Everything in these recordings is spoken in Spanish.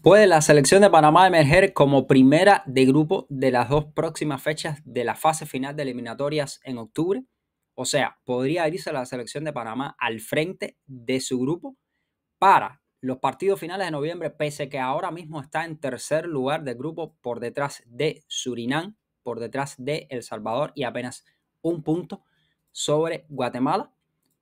¿Puede la selección de Panamá emerger como primera de grupo de las dos próximas fechas de la fase final de eliminatorias en octubre? O sea, ¿podría irse la selección de Panamá al frente de su grupo para los partidos finales de noviembre, pese que ahora mismo está en tercer lugar del grupo por detrás de Surinam, por detrás de El Salvador y apenas un punto sobre Guatemala?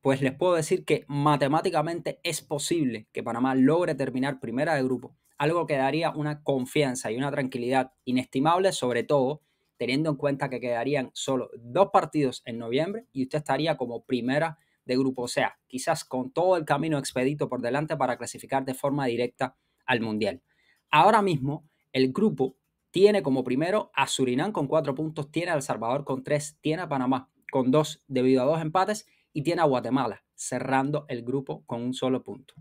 Pues les puedo decir que matemáticamente es posible que Panamá logre terminar primera de grupo, algo que daría una confianza y una tranquilidad inestimable, sobre todo teniendo en cuenta que quedarían solo dos partidos en noviembre y usted estaría como primera de grupo, o sea, quizás con todo el camino expedito por delante para clasificar de forma directa al Mundial. Ahora mismo el grupo tiene como primero a Surinam con 4 puntos, tiene a El Salvador con 3, tiene a Panamá con 2 debido a 2 empates y tiene a Guatemala cerrando el grupo con un solo punto.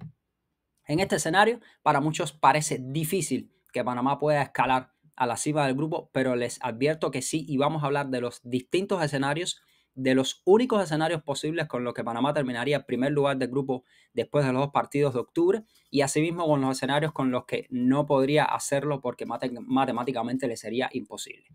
En este escenario, para muchos parece difícil que Panamá pueda escalar a la cima del grupo, pero les advierto que sí, y vamos a hablar de los distintos escenarios, de los únicos escenarios posibles con los que Panamá terminaría en primer lugar del grupo después de los dos partidos de octubre, y asimismo con los escenarios con los que no podría hacerlo porque matemáticamente le sería imposible.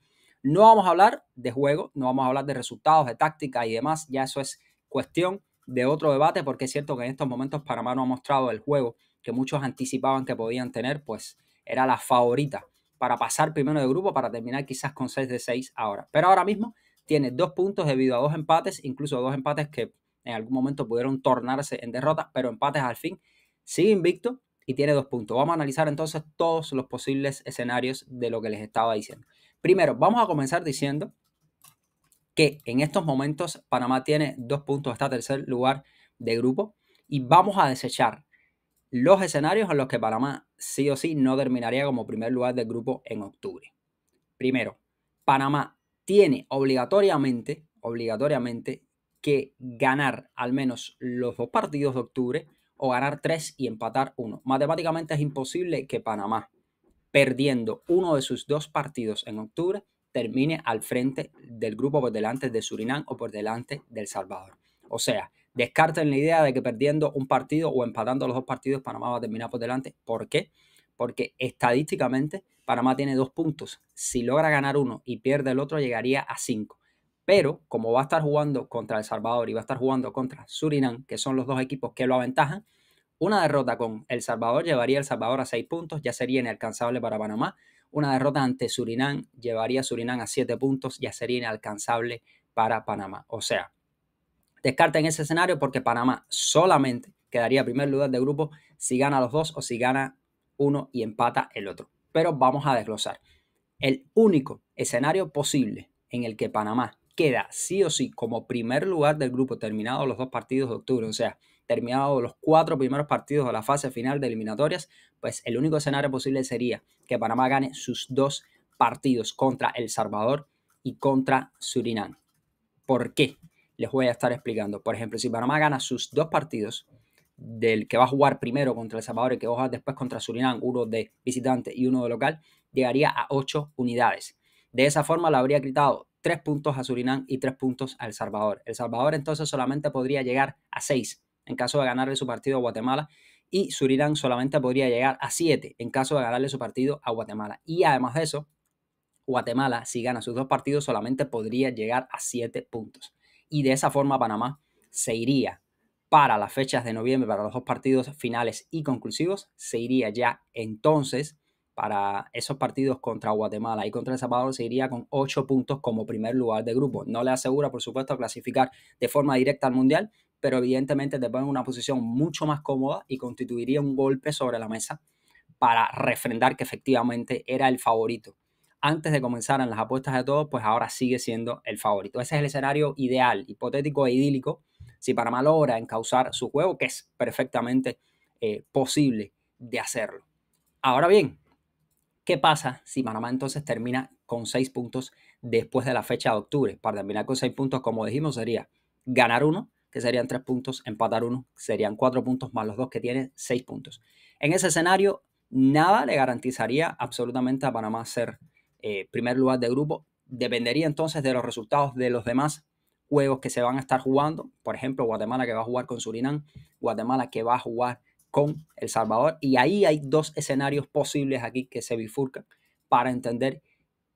No vamos a hablar de juego, no vamos a hablar de resultados, de táctica y demás, ya eso es cuestión de otro debate, porque es cierto que en estos momentos Panamá no ha mostrado el juego que muchos anticipaban que podían tener, pues era la favorita para pasar primero de grupo, para terminar quizás con 6 de 6 ahora. Pero ahora mismo tiene 2 puntos debido a 2 empates, incluso 2 empates que en algún momento pudieron tornarse en derrotas, pero empates al fin. Sigue invicto y tiene 2 puntos. Vamos a analizar entonces todos los posibles escenarios de lo que les estaba diciendo. Primero, vamos a comenzar diciendo que en estos momentos Panamá tiene 2 puntos, está tercer lugar de grupo, y vamos a desechar los escenarios en los que Panamá sí o sí no terminaría como primer lugar del grupo en octubre. Primero, Panamá tiene obligatoriamente que ganar al menos los dos partidos de octubre o ganar 3 y empatar uno. Matemáticamente es imposible que Panamá, perdiendo uno de sus dos partidos en octubre, termine al frente del grupo por delante de Surinam o por delante de El Salvador. O sea, descarten la idea de que perdiendo un partido o empatando los dos partidos Panamá va a terminar por delante. ¿Por qué? Porque estadísticamente Panamá tiene 2 puntos. Si logra ganar uno y pierde el otro, llegaría a 5. Pero como va a estar jugando contra El Salvador y va a estar jugando contra Surinam, que son los dos equipos que lo aventajan, una derrota con El Salvador llevaría a El Salvador a 6 puntos, ya sería inalcanzable para Panamá. Una derrota ante Surinam llevaría a Surinam a 7 puntos, ya sería inalcanzable para Panamá. O sea, descarten ese escenario porque Panamá solamente quedaría en primer lugar de grupo si gana los dos o si gana uno y empata el otro. Pero vamos a desglosar. El único escenario posible en el que Panamá queda sí o sí como primer lugar del grupo terminados los dos partidos de octubre, o sea, terminados los 4 primeros partidos de la fase final de eliminatorias, pues el único escenario posible sería que Panamá gane sus 2 partidos contra El Salvador y contra Surinam. ¿Por qué? Les voy a estar explicando. Por ejemplo, si Panamá gana sus 2 partidos, del que va a jugar primero contra El Salvador y que va a jugar después contra Surinam, uno de visitante y uno de local, llegaría a 8 unidades. De esa forma le habría quitado 3 puntos a Surinam y 3 puntos a El Salvador. El Salvador entonces solamente podría llegar a 6 en caso de ganarle su partido a Guatemala, y Surinam solamente podría llegar a 7 en caso de ganarle su partido a Guatemala. Y además de eso, Guatemala, si gana sus 2 partidos, solamente podría llegar a 7 puntos. Y de esa forma Panamá se iría para las fechas de noviembre, para los 2 partidos finales y conclusivos, se iría ya entonces para esos partidos contra Guatemala y contra El Salvador, se iría con 8 puntos como primer lugar de grupo. No le asegura, por supuesto, clasificar de forma directa al Mundial, pero evidentemente te pone en una posición mucho más cómoda y constituiría un golpe sobre la mesa para refrendar que efectivamente era el favorito. Antes de comenzar en las apuestas de todos, pues ahora sigue siendo el favorito. Ese es el escenario ideal, hipotético e idílico, si Panamá logra encauzar su juego, que es perfectamente posible de hacerlo. Ahora bien, ¿qué pasa si Panamá entonces termina con 6 puntos después de la fecha de octubre? Para terminar con 6 puntos, como dijimos, sería ganar uno, que serían 3 puntos, empatar uno, serían 4 puntos, más los 2 que tiene, 6 puntos. En ese escenario, nada le garantizaría absolutamente a Panamá ser primer lugar de grupo. Dependería entonces de los resultados de los demás juegos que se van a estar jugando. Por ejemplo, Guatemala que va a jugar con Surinam, Guatemala que va a jugar con El Salvador. Y ahí hay dos escenarios posibles aquí que se bifurcan para entender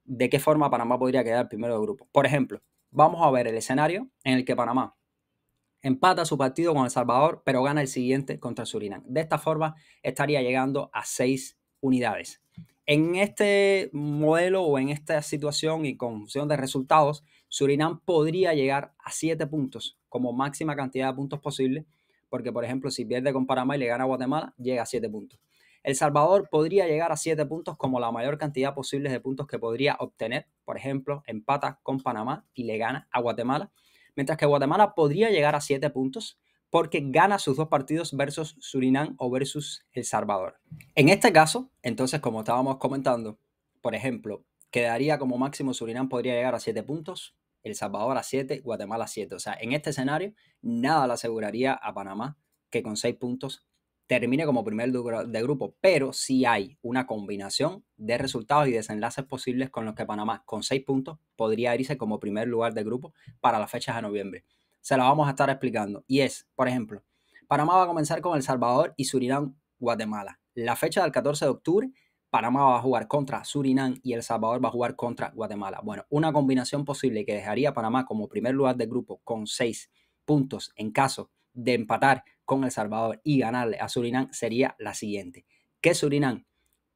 de qué forma Panamá podría quedar primero de grupo. Por ejemplo, vamos a ver el escenario en el que Panamá empata su partido con El Salvador, pero gana el siguiente contra Surinam. De esta forma estaría llegando a 6 unidades. En este modelo o en esta situación y con función de resultados, Surinam podría llegar a 7 puntos como máxima cantidad de puntos posible, porque por ejemplo si pierde con Panamá y le gana a Guatemala, llega a 7 puntos. El Salvador podría llegar a 7 puntos como la mayor cantidad posible de puntos que podría obtener. Por ejemplo, empata con Panamá y le gana a Guatemala. Mientras que Guatemala podría llegar a 7 puntos porque gana sus dos partidos versus Surinam o versus El Salvador. En este caso, entonces, como estábamos comentando, por ejemplo, quedaría como máximo Surinam podría llegar a 7 puntos, El Salvador a 7, Guatemala a 7. O sea, en este escenario, nada le aseguraría a Panamá que con 6 puntos termine como primer de grupo, pero sí hay una combinación de resultados y desenlaces posibles con los que Panamá con 6 puntos podría irse como primer lugar de grupo para las fechas de noviembre. Se lo vamos a estar explicando. Y es, por ejemplo, Panamá va a comenzar con El Salvador y Surinam, Guatemala. La fecha del 14 de octubre, Panamá va a jugar contra Surinam y El Salvador va a jugar contra Guatemala. Bueno, una combinación posible que dejaría a Panamá como primer lugar de grupo con 6 puntos en caso de empatar con El Salvador y ganarle a Surinam sería la siguiente: que Surinam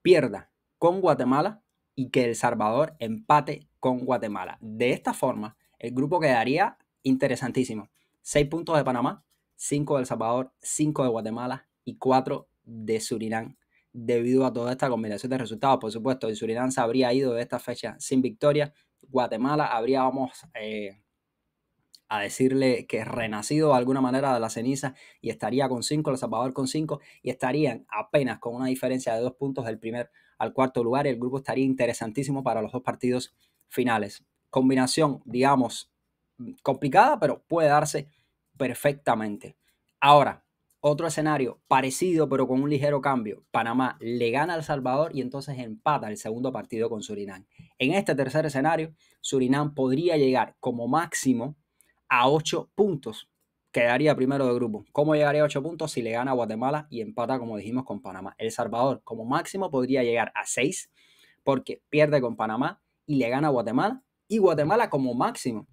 pierda con Guatemala y que El Salvador empate con Guatemala. De esta forma, el grupo quedaría interesantísimo. 6 puntos de Panamá, 5 de El Salvador, 5 de Guatemala y 4 de Surinam, debido a toda esta combinación de resultados. Por supuesto, el Surinam se habría ido de esta fecha sin victoria. Guatemala habría, a decirle que renacido de alguna manera de la ceniza y estaría con 5, El Salvador con 5 y estarían apenas con una diferencia de 2 puntos del primer al cuarto lugar y el grupo estaría interesantísimo para los dos partidos finales. Combinación, digamos, complicada, pero puede darse perfectamente. Ahora, otro escenario parecido pero con un ligero cambio. Panamá le gana a El Salvador y entonces empata el segundo partido con Surinam. En este tercer escenario, Surinam podría llegar como máximo a 8 puntos. Quedaría primero de grupo. ¿Cómo llegaría a 8 puntos? Si le gana a Guatemala y empata, como dijimos, con Panamá. El Salvador, como máximo, podría llegar a 6 porque pierde con Panamá y le gana a Guatemala. Y Guatemala, como máximo,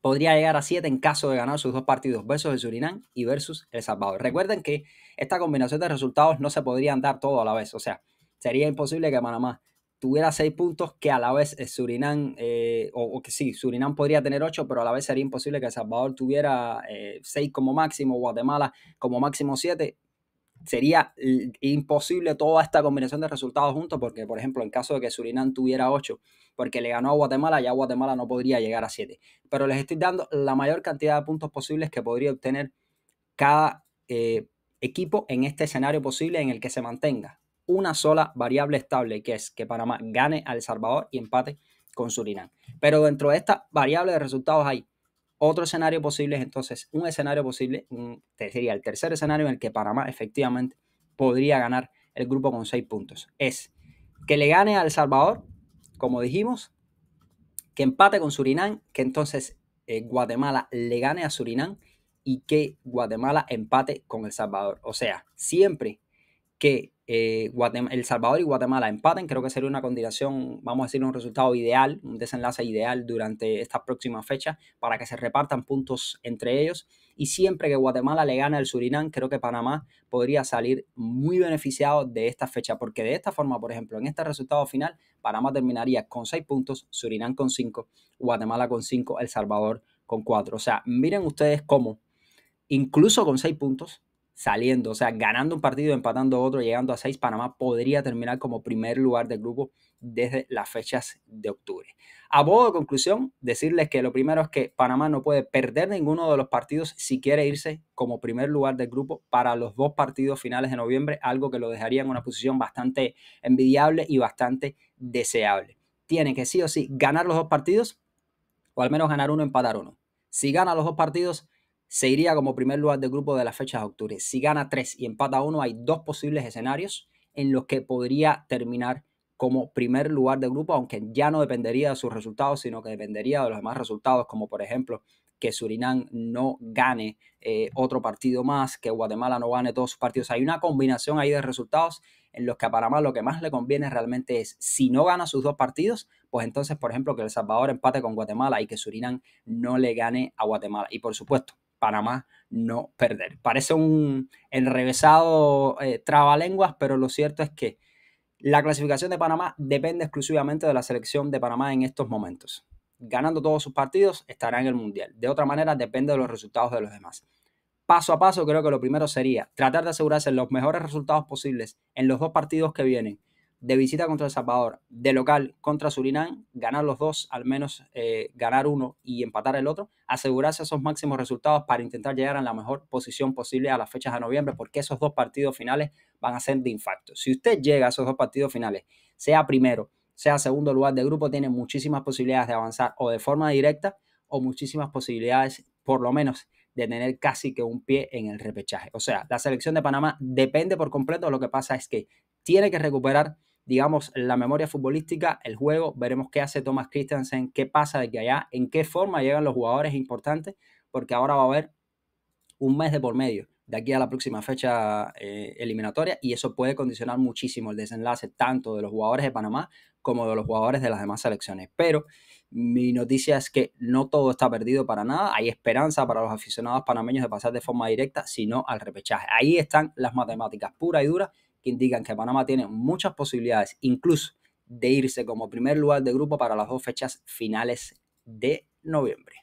podría llegar a 7 en caso de ganar sus dos partidos versus el Surinam y versus El Salvador. Recuerden que esta combinación de resultados no se podrían dar todo a la vez. O sea, sería imposible que Panamá tuviera 6 puntos que a la vez Surinam, o que sí, Surinam podría tener 8, pero a la vez sería imposible que El Salvador tuviera 6 como máximo, Guatemala como máximo 7. Sería imposible toda esta combinación de resultados juntos porque, por ejemplo, en caso de que Surinam tuviera 8 porque le ganó a Guatemala, ya Guatemala no podría llegar a 7. Pero les estoy dando la mayor cantidad de puntos posibles que podría obtener cada equipo en este escenario posible en el que se mantenga una sola variable estable, que es que Panamá gane a El Salvador y empate con Surinam. Pero dentro de esta variable de resultados hay otro escenario posible, entonces un escenario posible sería el tercer escenario en el que Panamá efectivamente podría ganar el grupo con 6 puntos. Es que le gane a El Salvador, como dijimos, que empate con Surinam, que entonces Guatemala le gane a Surinam y que Guatemala empate con El Salvador. O sea, siempre que El Salvador y Guatemala empaten, creo que sería una combinación, vamos a decir, un resultado ideal, un desenlace ideal durante estas próximas fechas para que se repartan puntos entre ellos. Y siempre que Guatemala le gane al Surinam, creo que Panamá podría salir muy beneficiado de esta fecha, porque de esta forma, por ejemplo, en este resultado final, Panamá terminaría con 6 puntos, Surinam con 5, Guatemala con 5, El Salvador con 4. O sea, miren ustedes cómo, incluso con 6 puntos, saliendo, o sea, ganando un partido, empatando otro, llegando a 6, Panamá podría terminar como primer lugar del grupo desde las fechas de octubre. A modo de conclusión, decirles que lo primero es que Panamá no puede perder ninguno de los partidos si quiere irse como primer lugar del grupo para los dos partidos finales de noviembre, algo que lo dejaría en una posición bastante envidiable y bastante deseable. Tiene que sí o sí ganar los dos partidos o al menos ganar uno, empatar uno. Si gana los dos partidos, se iría como primer lugar del grupo de las fechas de octubre. Si gana 3 y empata 1, hay dos posibles escenarios en los que podría terminar como primer lugar del grupo, aunque ya no dependería de sus resultados, sino que dependería de los demás resultados, como por ejemplo que Surinam no gane otro partido más, que Guatemala no gane todos sus partidos. Hay una combinación ahí de resultados en los que a Panamá lo que más le conviene realmente es, si no gana sus 2 partidos, pues entonces, por ejemplo, que El Salvador empate con Guatemala y que Surinam no le gane a Guatemala. Y por supuesto, Panamá no perder. Parece un enrevesado trabalenguas, pero lo cierto es que la clasificación de Panamá depende exclusivamente de la selección de Panamá en estos momentos. Ganando todos sus partidos, estará en el Mundial. De otra manera, depende de los resultados de los demás. Paso a paso, creo que lo primero sería tratar de asegurarse los mejores resultados posibles en los 2 partidos que vienen, de visita contra El Salvador, de local contra Surinam, ganar los 2, al menos ganar uno y empatar el otro, asegurarse esos máximos resultados para intentar llegar a la mejor posición posible a las fechas de noviembre, porque esos 2 partidos finales van a ser de infarto. Si usted llega a esos 2 partidos finales, sea primero, sea segundo lugar de grupo, tiene muchísimas posibilidades de avanzar o de forma directa o muchísimas posibilidades, por lo menos, de tener casi que un pie en el repechaje. O sea, la selección de Panamá depende por completo. Lo que pasa es que tiene que recuperar, digamos, la memoria futbolística, el juego. Veremos qué hace Thomas Christensen, qué pasa de que allá, en qué forma llegan los jugadores importantes, porque ahora va a haber un mes de por medio de aquí a la próxima fecha eliminatoria, y eso puede condicionar muchísimo el desenlace tanto de los jugadores de Panamá como de los jugadores de las demás selecciones. Pero mi noticia es que no todo está perdido para nada. Hay esperanza para los aficionados panameños de pasar de forma directa, sino al repechaje. Ahí están las matemáticas puras y duras que indican que Panamá tiene muchas posibilidades, incluso de irse como primer lugar de grupo para las 2 fechas finales de noviembre.